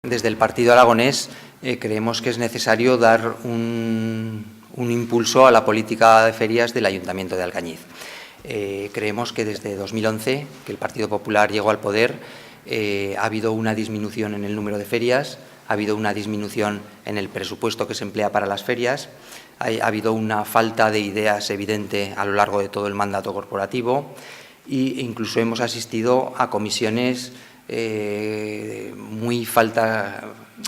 Desde el Partido Aragonés creemos que es necesario dar un impulso a la política de ferias del Ayuntamiento de Alcañiz. Creemos que desde 2011, que el Partido Popular llegó al poder, ha habido una disminución en el número de ferias, ha habido una disminución en el presupuesto que se emplea para las ferias, ha habido una falta de ideas evidente a lo largo de todo el mandato corporativo e incluso hemos asistido a comisiones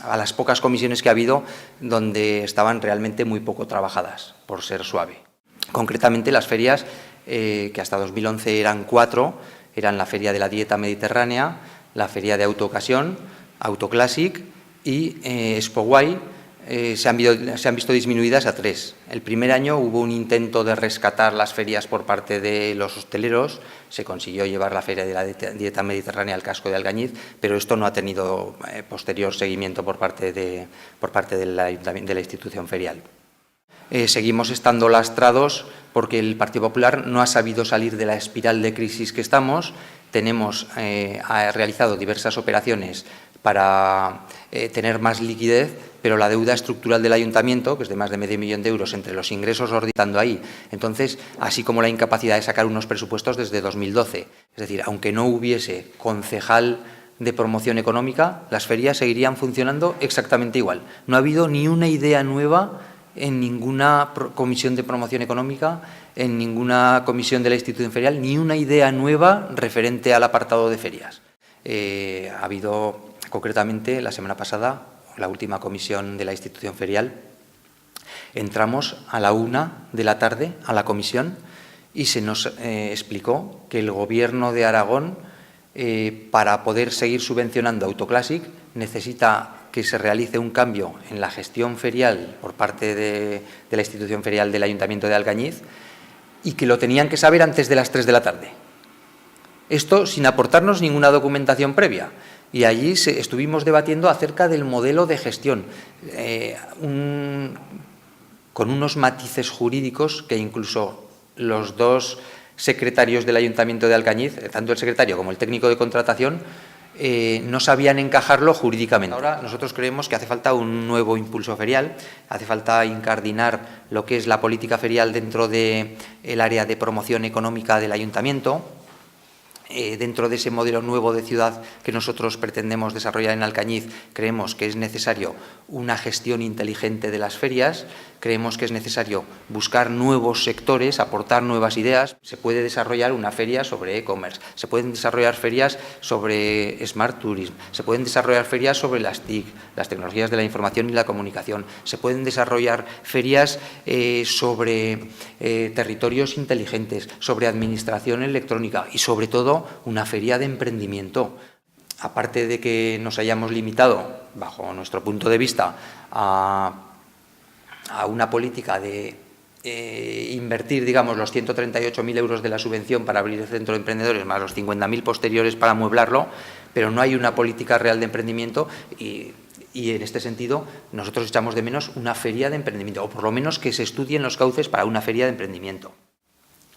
a las pocas comisiones que ha habido donde estaban realmente muy poco trabajadas, por ser suave. Concretamente las ferias, que hasta 2011 eran 4, eran la Feria de la Dieta Mediterránea, la Feria de Autoocasión, Autoclassic y Expo Guay, se han visto disminuidas a 3. El primer año hubo un intento de rescatar las ferias por parte de los hosteleros, se consiguió llevar la Feria de la Dieta Mediterránea al casco de Alcañiz, pero esto no ha tenido posterior seguimiento por parte de la institución ferial. Seguimos estando lastrados porque el Partido Popular no ha sabido salir de la espiral de crisis que estamos. Ha realizado diversas operaciones para tener más liquidez, pero la deuda estructural del Ayuntamiento, que es de más de medio millón de euros, entre los ingresos orbitando ahí, entonces, así como la incapacidad de sacar unos presupuestos desde 2012. Es decir, aunque no hubiese concejal de promoción económica, las ferias seguirían funcionando exactamente igual. No ha habido ni una idea nueva en ninguna comisión de promoción económica, en ninguna comisión de la institución ferial, ni una idea nueva referente al apartado de ferias. Ha habido, concretamente, la semana pasada, la última comisión de la institución ferial, entramos a la 1 de la tarde a la comisión y se nos explicó que el Gobierno de Aragón, para poder seguir subvencionando Autoclassic, necesita que se realice un cambio en la gestión ferial por parte de la institución ferial del Ayuntamiento de Alcañiz y que lo tenían que saber antes de las 3 de la tarde. Esto sin aportarnos ninguna documentación previa. Y allí estuvimos debatiendo acerca del modelo de gestión, con unos matices jurídicos que incluso los dos secretarios del Ayuntamiento de Alcañiz, tanto el secretario como el técnico de contratación, no sabían encajarlo jurídicamente. Ahora nosotros creemos que hace falta un nuevo impulso ferial, hace falta incardinar lo que es la política ferial dentro del área de promoción económica del Ayuntamiento. Dentro de ese modelo nuevo de ciudad que nosotros pretendemos desarrollar en Alcañiz, creemos que es necesario una gestión inteligente de las ferias, creemos que es necesario buscar nuevos sectores, aportar nuevas ideas. Se puede desarrollar una feria sobre e-commerce, se pueden desarrollar ferias sobre smart tourism, se pueden desarrollar ferias sobre las TIC, las tecnologías de la información y la comunicación, se pueden desarrollar ferias sobre territorios inteligentes, sobre administración electrónica y sobre todo una feria de emprendimiento. Aparte de que nos hayamos limitado, bajo nuestro punto de vista, a una política de invertir, digamos, los 138.000 euros de la subvención para abrir el centro de emprendedores, más los 50.000 posteriores para amueblarlo, pero no hay una política real de emprendimiento y en este sentido nosotros echamos de menos una feria de emprendimiento, o por lo menos que se estudien los cauces para una feria de emprendimiento.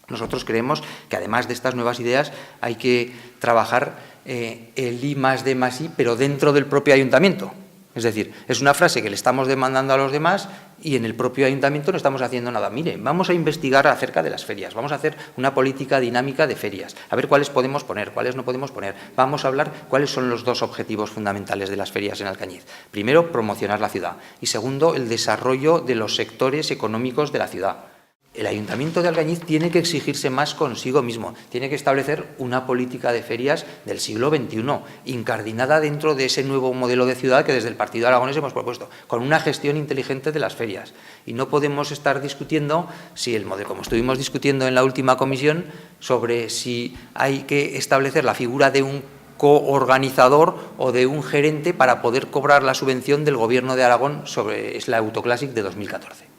Nosotros creemos que además de estas nuevas ideas hay que trabajar el I+D+I, pero dentro del propio ayuntamiento. Es decir, es una frase que le estamos demandando a los demás y en el propio ayuntamiento no estamos haciendo nada. Mire, vamos a investigar acerca de las ferias, vamos a hacer una política dinámica de ferias, a ver cuáles podemos poner, cuáles no podemos poner. Vamos a hablar cuáles son los dos objetivos fundamentales de las ferias en Alcañiz. Primero, promocionar la ciudad y segundo, el desarrollo de los sectores económicos de la ciudad. El Ayuntamiento de Alcañiz tiene que exigirse más consigo mismo, tiene que establecer una política de ferias del siglo XXI, incardinada dentro de ese nuevo modelo de ciudad que desde el Partido Aragonés hemos propuesto, con una gestión inteligente de las ferias. Y no podemos estar discutiendo si el modelo, como estuvimos discutiendo en la última comisión, sobre si hay que establecer la figura de un coorganizador o de un gerente para poder cobrar la subvención del Gobierno de Aragón sobre la Autoclassic de 2014.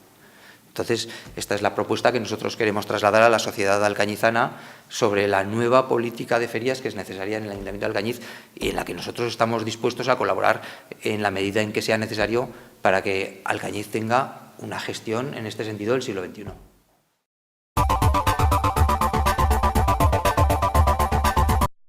Entonces, esta es la propuesta que nosotros queremos trasladar a la sociedad alcañizana sobre la nueva política de ferias que es necesaria en el Ayuntamiento de Alcañiz y en la que nosotros estamos dispuestos a colaborar en la medida en que sea necesario para que Alcañiz tenga una gestión en este sentido del siglo XXI.